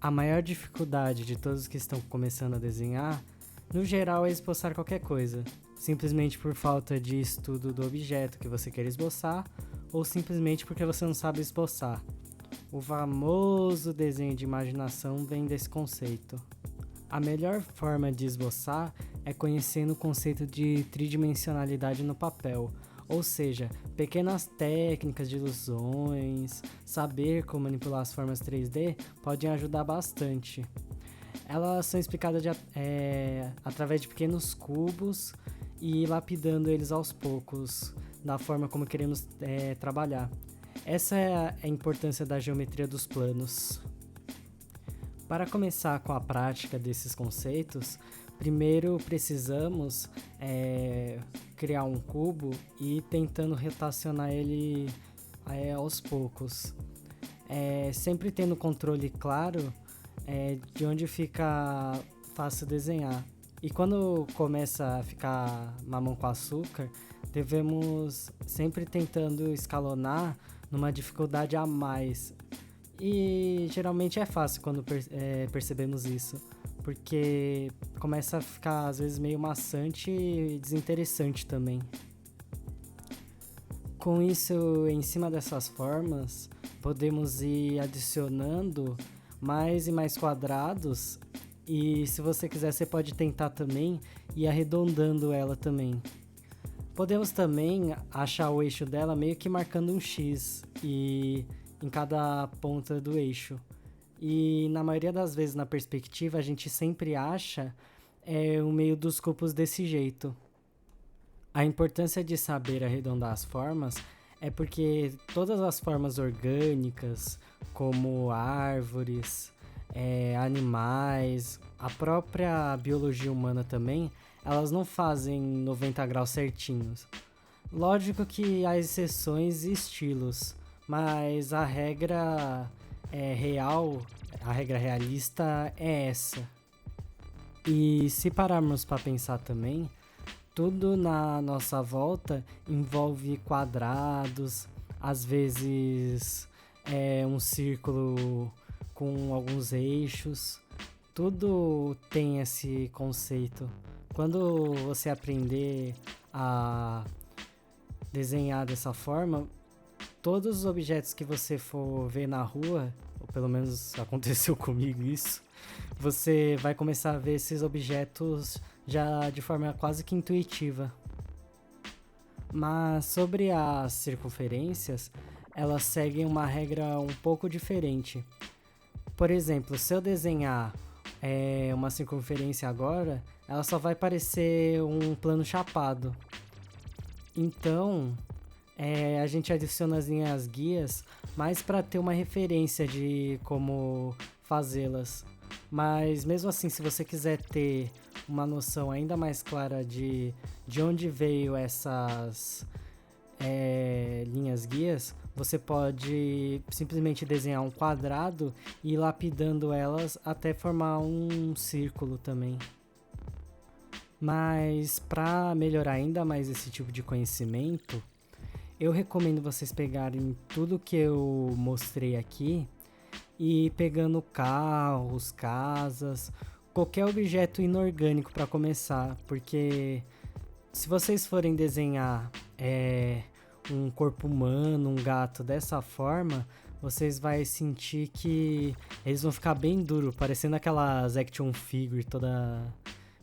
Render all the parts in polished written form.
A maior dificuldade de todos que estão começando a desenhar, no geral, é esboçar qualquer coisa, simplesmente por falta de estudo do objeto que você quer esboçar ou simplesmente porque você não sabe esboçar. O famoso desenho de imaginação vem desse conceito. A melhor forma de esboçar é conhecendo o conceito de tridimensionalidade no papel, ou seja, pequenas técnicas de ilusões, saber como manipular as formas 3D podem ajudar bastante. Elas são explicadas através de pequenos cubos e lapidando eles aos poucos, da forma como queremos trabalhar. Essa é a importância da geometria dos planos. Para começar com a prática desses conceitos, primeiro precisamos criar um cubo e ir tentando rotacionar ele aos poucos. Sempre tendo controle claro de onde fica fácil desenhar. E quando começa a ficar mamão com açúcar, devemos sempre tentando escalonar numa dificuldade a mais. E geralmente é fácil quando percebemos isso, porque começa a ficar às vezes meio maçante e desinteressante também. Com isso, em cima dessas formas, podemos ir adicionando mais e mais quadrados, e se você quiser você pode tentar também ir arredondando ela também. Podemos também achar o eixo dela meio que marcando um X em cada ponta do eixo. E na maioria das vezes na perspectiva a gente sempre acha o meio dos cubos desse jeito. A importância de saber arredondar as formas é porque todas as formas orgânicas, como árvores, animais, a própria biologia humana também, elas não fazem 90 graus certinhos. Lógico que há exceções e estilos, mas a regra real, a regra realista é essa. E se pararmos para pensar também, tudo na nossa volta envolve quadrados, às vezes um círculo com alguns eixos. Tudo tem esse conceito. Quando você aprender a desenhar dessa forma, todos os objetos que você for ver na rua, ou pelo menos aconteceu comigo isso, você vai começar a ver esses objetos já de forma quase que intuitiva. Mas sobre as circunferências, elas seguem uma regra um pouco diferente. Por exemplo, se eu desenhar uma circunferência agora, ela só vai parecer um plano chapado. Então, a gente adiciona as linhas guias mais para ter uma referência de como fazê-las. Mas mesmo assim, se você quiser ter uma noção ainda mais clara de onde veio essas linhas guias, você pode simplesmente desenhar um quadrado e ir lapidando elas até formar um círculo também. Mas para melhorar ainda mais esse tipo de conhecimento, eu recomendo vocês pegarem tudo que eu mostrei aqui e pegando carros, casas, qualquer objeto inorgânico para começar, porque se vocês forem desenhar um corpo humano, um gato dessa forma, vocês vão sentir que eles vão ficar bem duros, parecendo aquelas action figure toda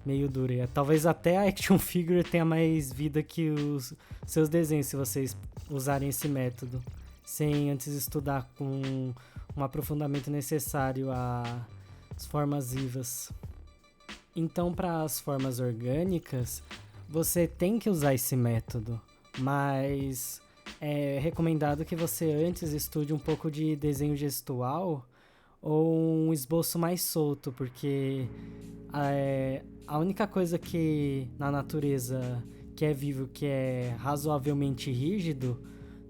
meio dura. Talvez até a action figure tenha mais vida que os seus desenhos, se vocês usarem esse método, sem antes estudar com um aprofundamento necessário às formas vivas. Então, para as formas orgânicas, você tem que usar esse método, mas é recomendado que você antes estude um pouco de desenho gestual ou um esboço mais solto, porque a única coisa que na natureza que é vivo, que é razoavelmente rígido,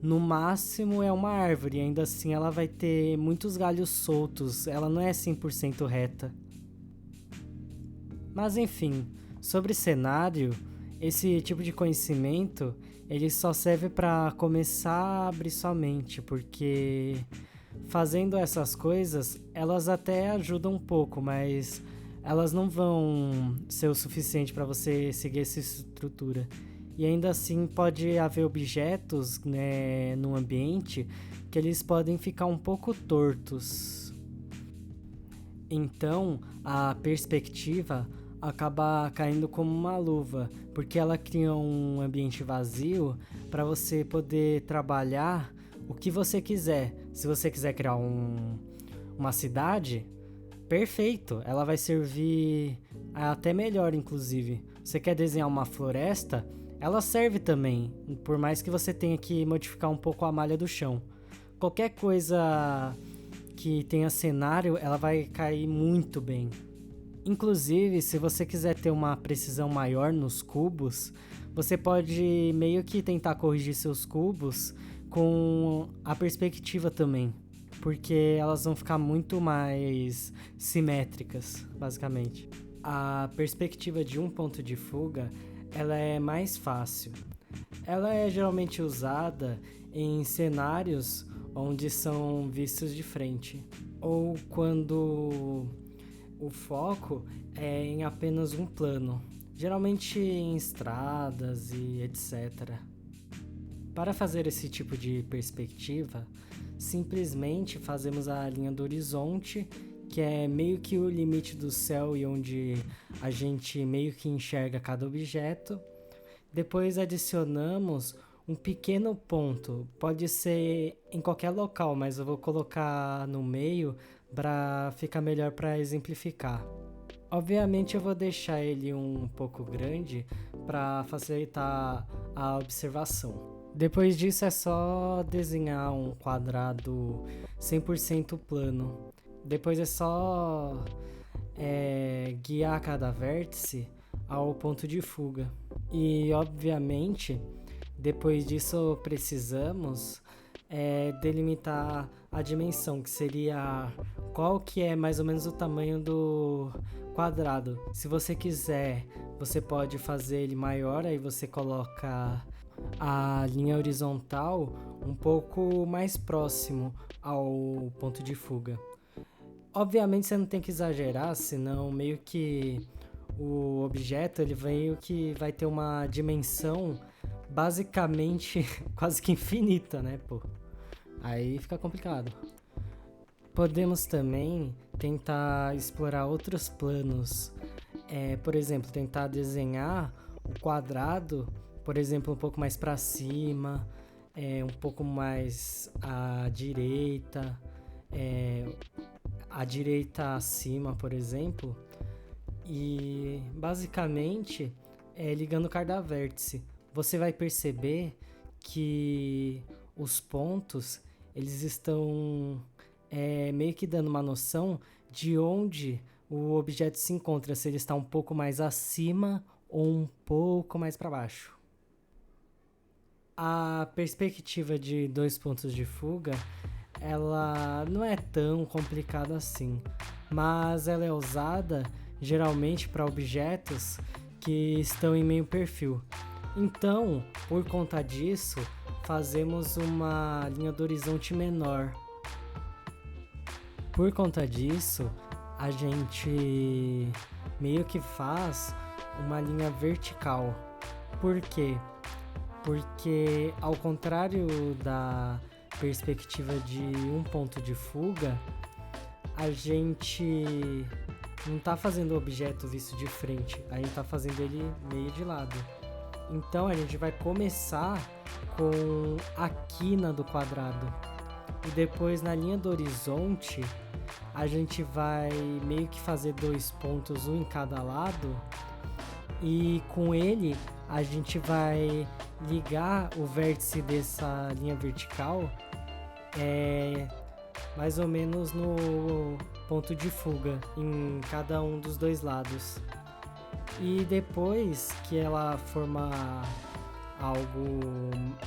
no máximo é uma árvore, e ainda assim ela vai ter muitos galhos soltos, ela não é 100% reta. Mas enfim, sobre cenário, esse tipo de conhecimento ele só serve para começar a abrir sua mente, porque Fazendo essas coisas, elas até ajudam um pouco, mas elas não vão ser o suficiente para você seguir essa estrutura. E ainda assim pode haver objetos, né, no ambiente que eles podem ficar um pouco tortos. Então, a perspectiva acaba caindo como uma luva, porque ela cria um ambiente vazio para você poder trabalhar o que você quiser. Se você quiser criar uma cidade, perfeito, ela vai servir até melhor, inclusive. Você quer desenhar uma floresta, ela serve também, por mais que você tenha que modificar um pouco a malha do chão. Qualquer coisa que tenha cenário, ela vai cair muito bem. Inclusive, se você quiser ter uma precisão maior nos cubos, você pode meio que tentar corrigir seus cubos com a perspectiva também, porque elas vão ficar muito mais simétricas, basicamente. A perspectiva de um ponto de fuga, ela é mais fácil. Ela é geralmente usada em cenários onde são vistos de frente, ou quando o foco é em apenas um plano, geralmente em estradas e etc. Para fazer esse tipo de perspectiva, simplesmente fazemos a linha do horizonte, que é meio que o limite do céu e onde a gente meio que enxerga cada objeto. Depois adicionamos um pequeno ponto, pode ser em qualquer local, mas eu vou colocar no meio para ficar melhor para exemplificar. Obviamente eu vou deixar ele um pouco grande para facilitar a observação. Depois disso é só desenhar um quadrado 100% plano. Depois é só guiar cada vértice ao ponto de fuga. E obviamente, depois disso precisamos delimitar a dimensão, que seria qual que é mais ou menos o tamanho do quadrado. Se você quiser, você pode fazer ele maior, aí você coloca a linha horizontal um pouco mais próximo ao ponto de fuga. Obviamente você não tem que exagerar, senão meio que o objeto ele meio que vai ter uma dimensão basicamente quase que infinita, né, pô? Aí fica complicado. Podemos também tentar explorar outros planos. Por exemplo, tentar desenhar o quadrado, por exemplo, um pouco mais para cima, um pouco mais à direita, à direita acima, por exemplo. E basicamente, ligando cada vértice, você vai perceber que os pontos eles estão meio que dando uma noção de onde o objeto se encontra, se ele está um pouco mais acima ou um pouco mais para baixo. A perspectiva de dois pontos de fuga, ela não é tão complicada assim, mas ela é usada geralmente para objetos que estão em meio perfil. Então, por conta disso, fazemos uma linha do horizonte menor. Por conta disso, a gente meio que faz uma linha vertical. Por quê? Porque ao contrário da perspectiva de um ponto de fuga, a gente não está fazendo o objeto visto de frente, a gente está fazendo ele meio de lado. Então a gente vai começar com a quina do quadrado e depois na linha do horizonte a gente vai meio que fazer dois pontos, um em cada lado, e com ele a gente vai ligar o vértice dessa linha vertical mais ou menos no ponto de fuga em cada um dos dois lados. E depois que ela formar algo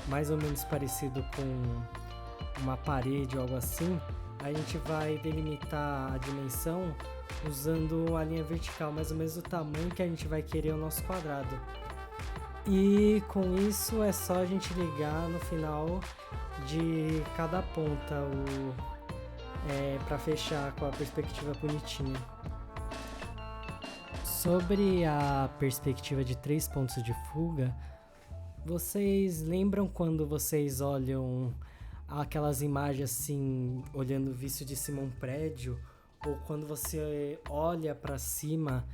mais ou menos parecido com uma parede ou algo assim, a gente vai delimitar a dimensão usando a linha vertical, mais ou menos o tamanho que a gente vai querer o nosso quadrado. E com isso é só a gente ligar no final de cada ponta para fechar com a perspectiva bonitinha. Sobre a perspectiva de 3 pontos de fuga, vocês lembram quando vocês olham aquelas imagens assim, olhando visto de cima um prédio, ou quando você olha para cima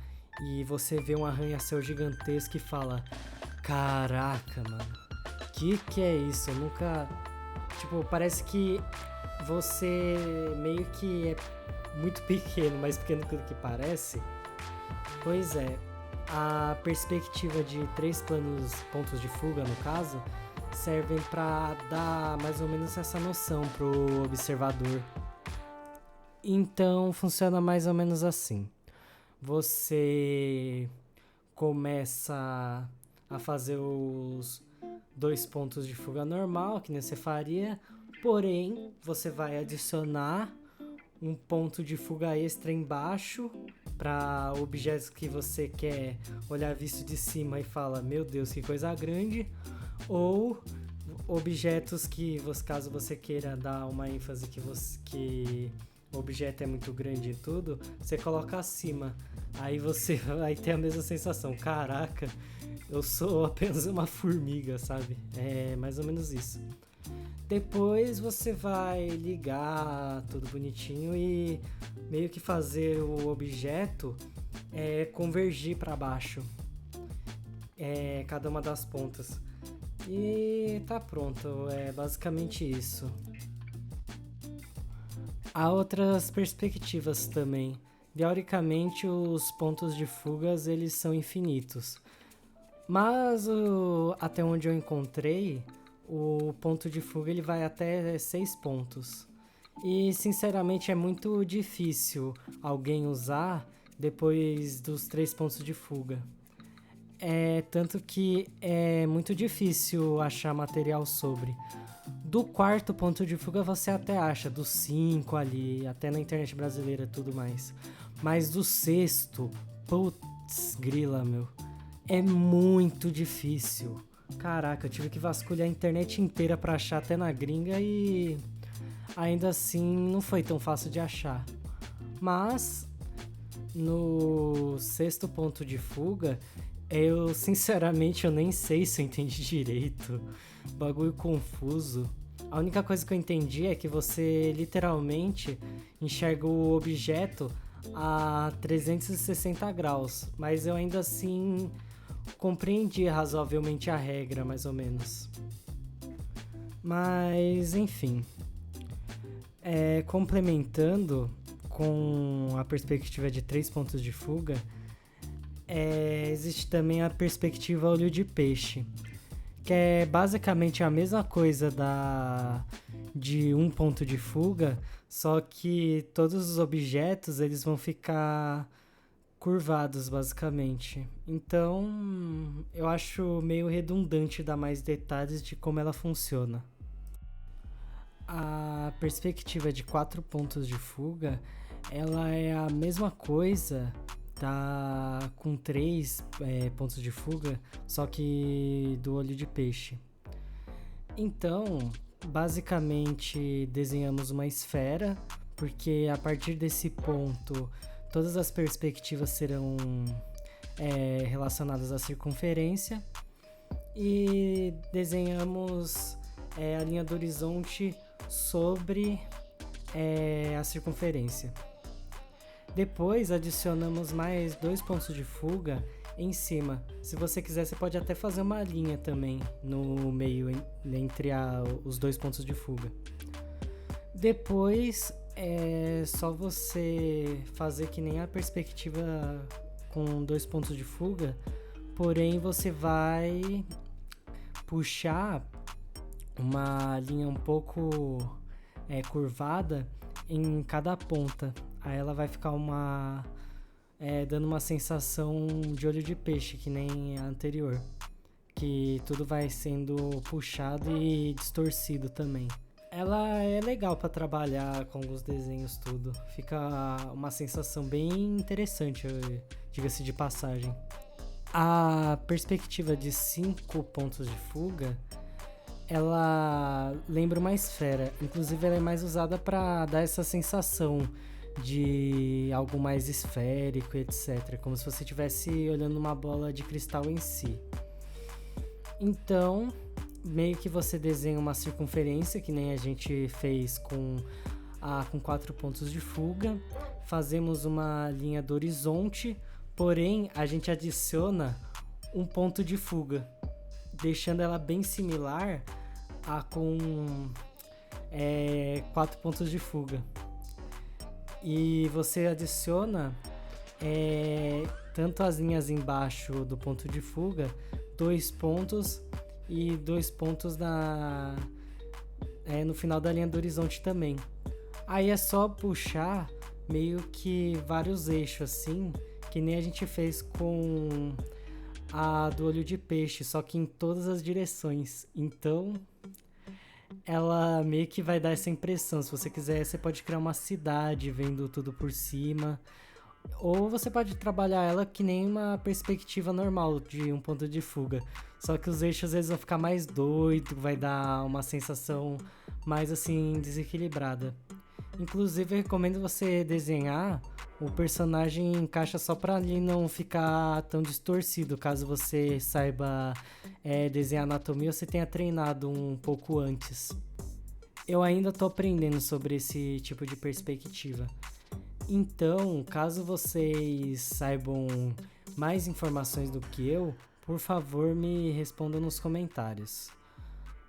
e você vê um arranha-céu gigantesco e fala: caraca, mano, que é isso? Eu nunca... Tipo, parece que você meio que é muito pequeno, mais pequeno do que parece. Pois é, a perspectiva de 3 pontos de fuga, no caso, servem para dar mais ou menos essa noção pro observador. Então, funciona mais ou menos assim. Você começa a fazer os 2 pontos de fuga normal, que nem você faria, porém, você vai adicionar um ponto de fuga extra embaixo para objetos que você quer olhar visto de cima e fala: meu Deus, que coisa grande, ou objetos que, caso você queira dar uma ênfase que o objeto é muito grande e tudo, você coloca acima. Aí você vai ter a mesma sensação: caraca, eu sou apenas uma formiga, sabe? É mais ou menos isso. Depois você vai ligar tudo bonitinho e meio que fazer o objeto convergir para baixo, cada uma das pontas. E tá pronto, é basicamente isso. Há outras perspectivas também. Teoricamente, os pontos de fugas eles são infinitos. Mas até onde eu encontrei, o ponto de fuga ele vai até 6 pontos. E sinceramente é muito difícil alguém usar depois dos 3 pontos de fuga. Tanto que é muito difícil achar material sobre. Do 4º ponto de fuga você até acha, do 5 ali, até na internet brasileira e tudo mais. Mas do 6º, putz, grila, meu, é muito difícil. Caraca, eu tive que vasculhar a internet inteira pra achar até na gringa e ainda assim não foi tão fácil de achar. Mas no 6º ponto de fuga, eu sinceramente eu nem sei se eu entendi direito. Bagulho confuso. A única coisa que eu entendi é que você literalmente enxerga o objeto a 360 graus, mas eu ainda assim compreendi razoavelmente a regra, mais ou menos. Mas, enfim. Complementando com a perspectiva de 3 pontos de fuga, existe também a perspectiva olho de peixe, que é basicamente a mesma coisa de 1 ponto de fuga, só que todos os objetos eles vão ficar curvados, basicamente. Então, eu acho meio redundante dar mais detalhes de como ela funciona. A perspectiva de 4 pontos de fuga, ela é a mesma coisa, tá, com 3 pontos de fuga, só que do olho de peixe. Então, basicamente, desenhamos uma esfera, porque a partir desse ponto todas as perspectivas serão relacionadas à circunferência, e desenhamos a linha do horizonte sobre a circunferência. Depois adicionamos mais 2 pontos de fuga em cima. Se você quiser, você pode até fazer uma linha também no meio entre os 2 pontos de fuga. Depois é só você fazer que nem a perspectiva com 2 pontos de fuga, porém você vai puxar uma linha um pouco curvada em cada ponta. Aí ela vai ficar dando uma sensação de olho de peixe, que nem a anterior, que tudo vai sendo puxado e distorcido também. Ela é legal para trabalhar com os desenhos, tudo. Fica uma sensação bem interessante, diga-se de passagem. A perspectiva de 5 pontos de fuga ela lembra uma esfera. Inclusive, ela é mais usada para dar essa sensação de algo mais esférico, etc. Como se você estivesse olhando uma bola de cristal em si. Então, meio que você desenha uma circunferência, que nem a gente fez com 4 pontos de fuga. Fazemos uma linha do horizonte, porém a gente adiciona um ponto de fuga, deixando ela bem similar a com 4 pontos de fuga. E você adiciona tanto as linhas embaixo do ponto de fuga, 2 pontos e 2 pontos no final da linha do horizonte também. Aí é só puxar meio que vários eixos assim, que nem a gente fez com a do olho de peixe, só que em todas as direções. Então, ela meio que vai dar essa impressão. Se você quiser, você pode criar uma cidade vendo tudo por cima. Ou você pode trabalhar ela que nem uma perspectiva normal de um ponto de fuga. Só que os eixos às vezes vão ficar mais doido, vai dar uma sensação mais assim desequilibrada. Inclusive, eu recomendo você desenhar o personagem em caixa só para ele não ficar tão distorcido, caso você saiba desenhar anatomia ou você tenha treinado um pouco antes. Eu ainda estou aprendendo sobre esse tipo de perspectiva. Então, caso vocês saibam mais informações do que eu, por favor me respondam nos comentários.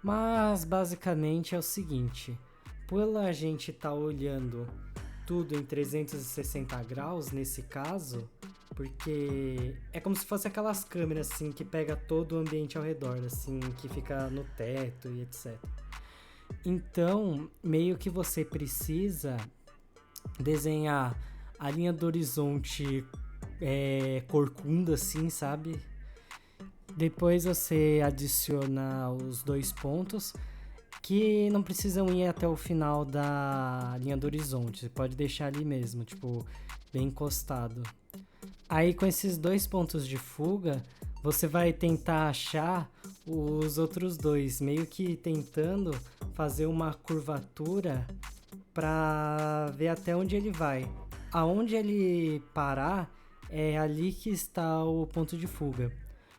Mas, basicamente, é o seguinte: pela gente estar olhando tudo em 360 graus, nesse caso, porque é como se fosse aquelas câmeras, assim, que pega todo o ambiente ao redor, assim, que fica no teto e etc. Então, meio que você precisa desenhar a linha do horizonte corcunda, assim, sabe? Depois você adiciona os 2 pontos, que não precisam ir até o final da linha do horizonte. Você pode deixar ali mesmo, tipo, bem encostado. Aí com esses 2 pontos de fuga, você vai tentar achar os outros 2, meio que tentando fazer uma curvatura para ver até onde ele vai. Aonde ele parar, é ali que está o ponto de fuga.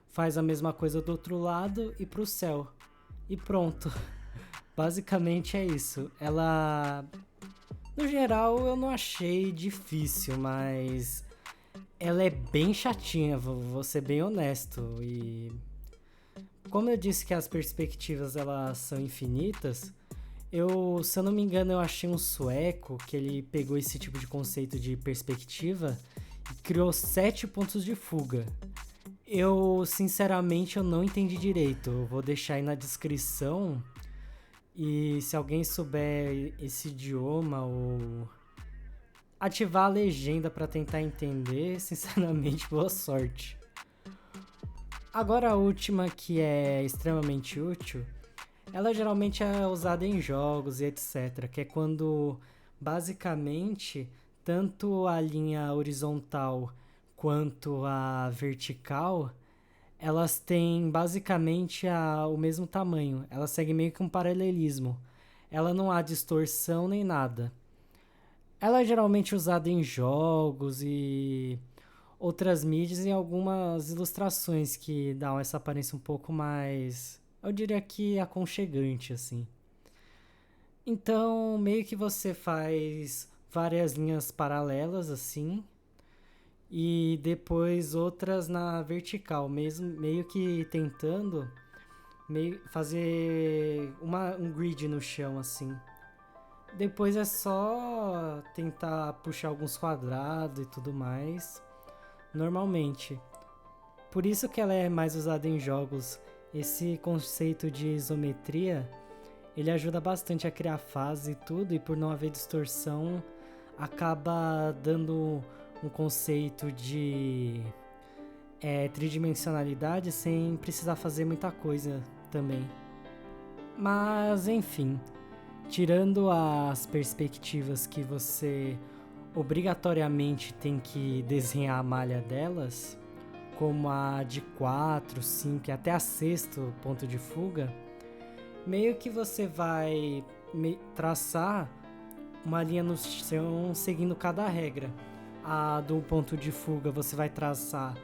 Faz a mesma coisa do outro lado e pro céu. E pronto. Basicamente é isso. Ela, no geral, eu não achei difícil, mas ela é bem chatinha, vou ser bem honesto. E como eu disse que as perspectivas elas são infinitas, se eu não me engano, eu achei um sueco que ele pegou esse tipo de conceito de perspectiva e criou 7 pontos de fuga. Sinceramente, eu não entendi direito. Eu vou deixar aí na descrição. E se alguém souber esse idioma ou ativar a legenda para tentar entender, sinceramente, boa sorte. Agora a última, que é extremamente útil, ela geralmente é usada em jogos e etc, que é quando basicamente tanto a linha horizontal quanto a vertical, elas têm basicamente o mesmo tamanho. Elas seguem meio que um paralelismo. Ela não há distorção nem nada. Ela é geralmente usada em jogos e outras mídias e algumas ilustrações que dão essa aparência um pouco mais, eu diria que aconchegante, assim. Então, meio que você faz várias linhas paralelas, assim, e depois outras na vertical, mesmo meio que tentando fazer um grid no chão, assim. Depois é só tentar puxar alguns quadrados e tudo mais, normalmente. Por isso que ela é mais usada em jogos. Esse conceito de isometria, ele ajuda bastante a criar fase e tudo, e por não haver distorção, acaba dando um conceito de tridimensionalidade sem precisar fazer muita coisa também. Mas, enfim, tirando as perspectivas que você obrigatoriamente tem que desenhar a malha delas, como a de 4, 5 e até a 6º ponto de fuga, meio que você vai traçar uma linha no chão seguindo cada regra. A do ponto de fuga você vai traçar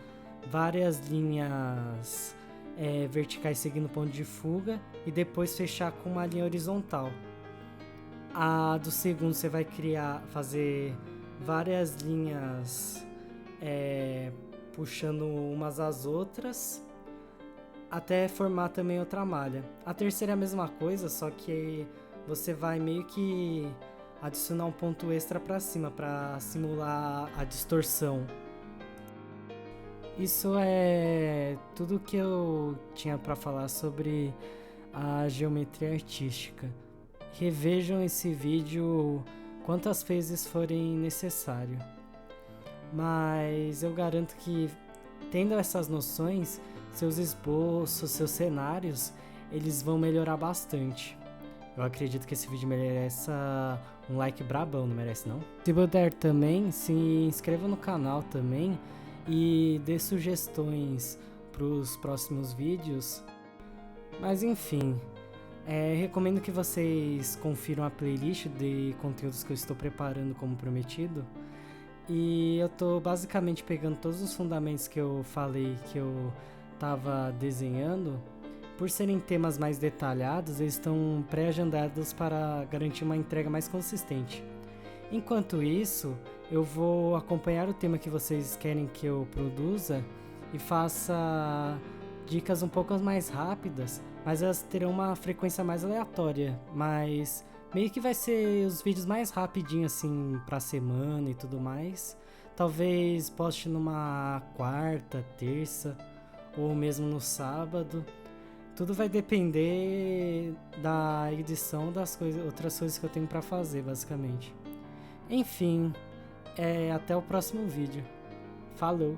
várias linhas verticais seguindo o ponto de fuga e depois fechar com uma linha horizontal. A do segundo você vai fazer várias linhas puxando umas às outras até formar também outra malha. A terceira é a mesma coisa, só que você vai meio que adicionar um ponto extra para cima para simular a distorção. Isso é tudo que eu tinha para falar sobre a geometria artística. Revejam esse vídeo quantas vezes forem necessário. Mas eu garanto que, tendo essas noções, seus esboços, seus cenários, eles vão melhorar bastante. Eu acredito que esse vídeo merece um like brabão, não merece não? Se puder também, se inscreva no canal também e dê sugestões para os próximos vídeos. Mas enfim, recomendo que vocês confiram a playlist de conteúdos que eu estou preparando como prometido. E eu tô basicamente pegando todos os fundamentos que eu falei que eu tava desenhando. Por serem temas mais detalhados, eles estão pré-agendados para garantir uma entrega mais consistente. Enquanto isso, eu vou acompanhar o tema que vocês querem que eu produza e faça dicas um pouco mais rápidas, mas elas terão uma frequência mais aleatória, mas meio que vai ser os vídeos mais rapidinho assim pra semana e tudo mais. Talvez poste numa quarta, terça ou mesmo no sábado. Tudo vai depender da edição das outras coisas que eu tenho pra fazer, basicamente. Enfim, até o próximo vídeo. Falou!